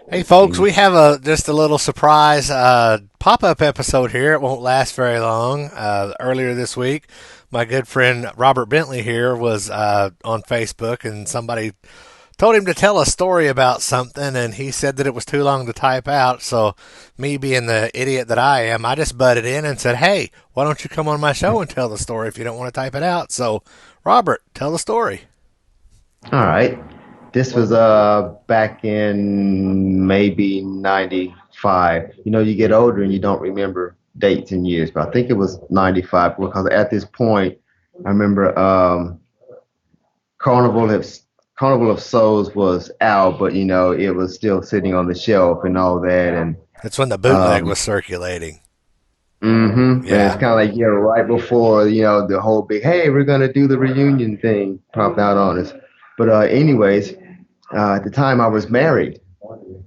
Hey folks, we have just a little surprise pop-up episode here. It won't last very long. Earlier this week, my good friend Robert Bentley here was on Facebook, and somebody told him to tell a story about something, and he said that it was too long to type out. So, me being the idiot that I am, I just butted in and said, "Hey, why don't you come on my show and tell the story if you don't want to type it out?" So, Robert, tell the story. All right. This was back in maybe 95. You know, you get older and you don't remember dates and years, but I think it was 95 because at this point I remember Carnival of Carnival of Souls was out, but you know, it was still sitting on the shelf and all that and That's when the bootleg um was circulating. and it's Yeah. kind of like, right before, the whole big, hey, we're gonna do the reunion thing popped out on us. But anyways, at the time I was married.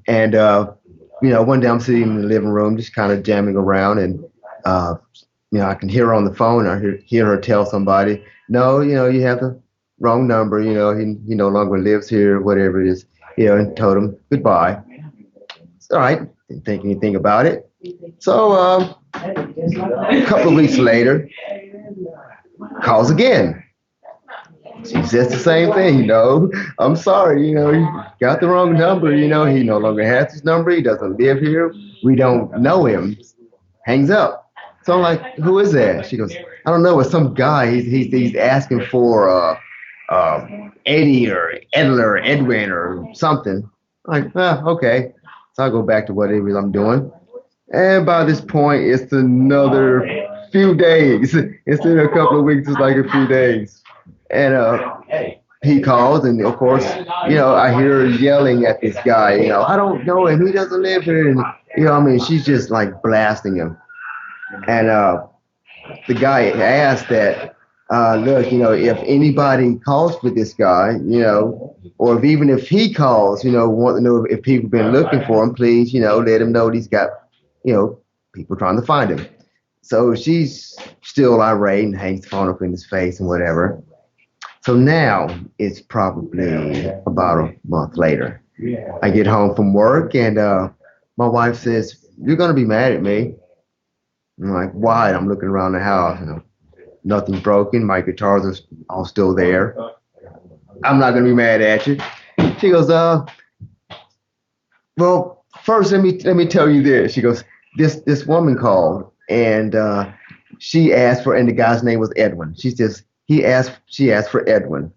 And one day I'm sitting in the living room, just kind of jamming around, and uh, I can hear her on the phone. I hear her tell somebody, "No, you have the wrong number. He no longer lives here, whatever it is." And told him goodbye. It's all right. Didn't think anything about it. So a couple of weeks later, calls again. She says the same thing, I'm sorry, you got the wrong number, he no longer has his number, he doesn't live here, we don't know him. Hangs up. So I'm like, who is that? She goes, I don't know, it's some guy. He's asking for Eddie or Edler or Edwin or something. I'm like, okay. So I go back to what it is I'm doing. And by this point, it's another few days. Instead of a couple of weeks, it's like a few days. And he calls, and of course, I hear her yelling at this guy. I don't know him. He doesn't live here. And I mean, she's just like blasting him. And the guy asked that, look, if anybody calls for this guy, or if even if he calls, want to know if people have been looking for him, please, let him know that he's got, you know, people trying to find him. So she's still irate and hangs the phone up in his face and whatever. So now it's probably about a month later. I get home from work and my wife says, "You're gonna be mad at me." I'm like, "Why?" I'm looking around the house. Nothing's broken. My guitars are all still there. I'm not gonna be mad at you. She goes, well, first let me tell you this. She goes, this woman called and she asked for, and the guy's name was Edwin. She asked for Edwin.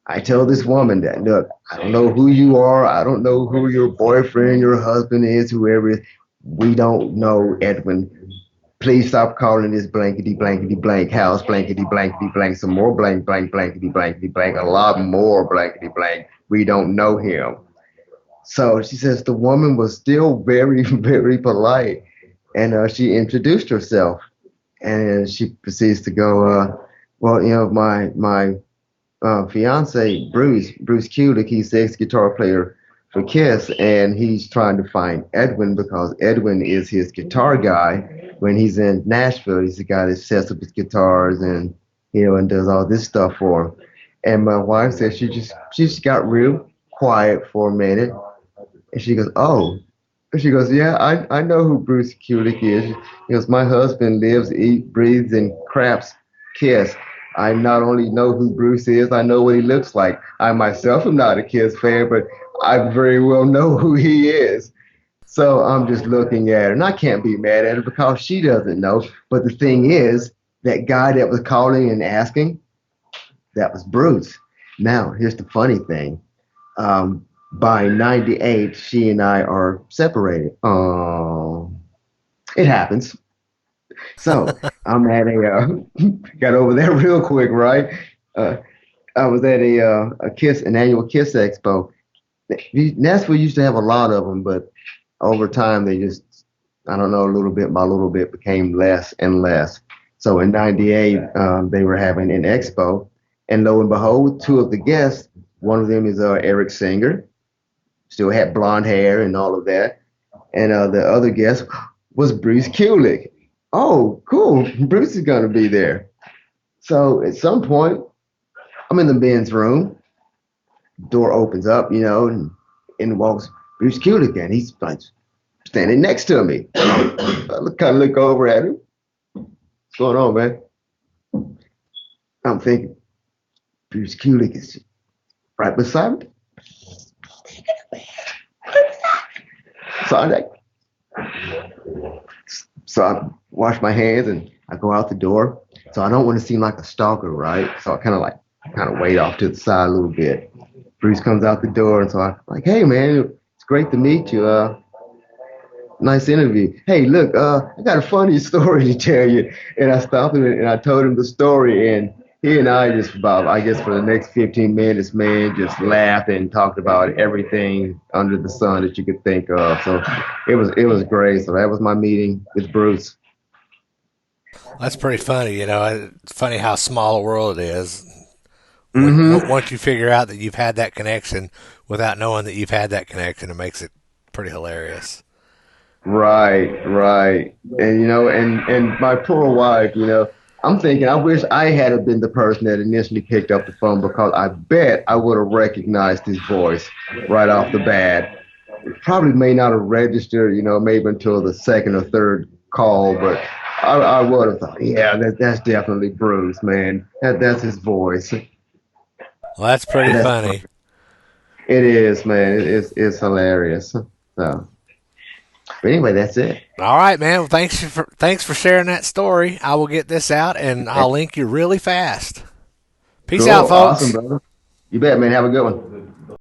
I tell this woman that, look, I don't know who you are. I don't know who your boyfriend, your husband is, whoever it is. We don't know Edwin. Please stop calling this blankety blankety blank house blankety blankety blank. Some more blank blankety blankety blank. A lot more blankety blank. We don't know him. So she says the woman was still very, very polite. And she introduced herself. And she proceeds to go, well, my fiance, Bruce Kulick, he's the ex-guitar player for Kiss. And he's trying to find Edwin because Edwin is his guitar guy when he's in Nashville. He's the guy that sets up his guitars and, and does all this stuff for him. And my wife said she just got real quiet for a minute. And she goes, oh. And she goes, yeah, I know who Bruce Kulick is. He goes, my husband lives, eats, breathes, and craps Kiss. I not only know who Bruce is, I know what he looks like. I myself am not a Kiss fan, but I very well know who he is. So I'm just looking at her, and I can't be mad at her because she doesn't know. But the thing is, that guy that was calling and asking, that was Bruce. Now, here's the funny thing. By 98, she and I are separated. Oh, it happens. So I'm at got over there real quick, right? Uh, I was at an annual Kiss Expo. Nashville used to have a lot of them, but over time they just, I don't know, a little bit by little bit became less and less. So in '98, they were having an expo, and lo and behold, two of the guests, one of them is Eric Singer, still had blonde hair and all of that. And the other guest was Bruce Kulick. Oh, cool. Bruce is going to be there. So at some point, I'm in the men's room. Door opens up, and in walks Bruce Kulick, and he's like standing next to me. I kind of look over at him. What's going on, man? I'm thinking, Bruce Kulick is right beside me. So I wash my hands and I go out the door. So I don't want to seem like a stalker, right? So I kind of wait off to the side a little bit. Bruce comes out the door, and so I'm like, hey man, it's great to meet you. Nice interview. Hey, look, I got a funny story to tell you. And I stopped him and I told him the story, and he and I just about, I guess for the next 15 minutes, man, just laughed and talked about everything under the sun that you could think of. So it was great. So that was my meeting with Bruce. That's pretty funny. It's funny how small a world it is. Mm-hmm. Once you figure out that you've had that connection without knowing that you've had that connection, it makes it pretty hilarious. Right, right. And and my poor wife, I'm thinking I wish I had have been the person that initially picked up the phone, because I bet I would have recognized his voice right off the bat. It probably may not have registered, maybe until the second or third call, but I would have thought, yeah, that's definitely Bruce, man. That's his voice. Well, that's pretty That's funny. it is, man. It's hilarious. So, but anyway, that's it. All right, man. Well, thanks for sharing that story. I will get this out and I'll link you really fast. Peace out, Cool, awesome, folks. brother. You bet, man. Have a good one.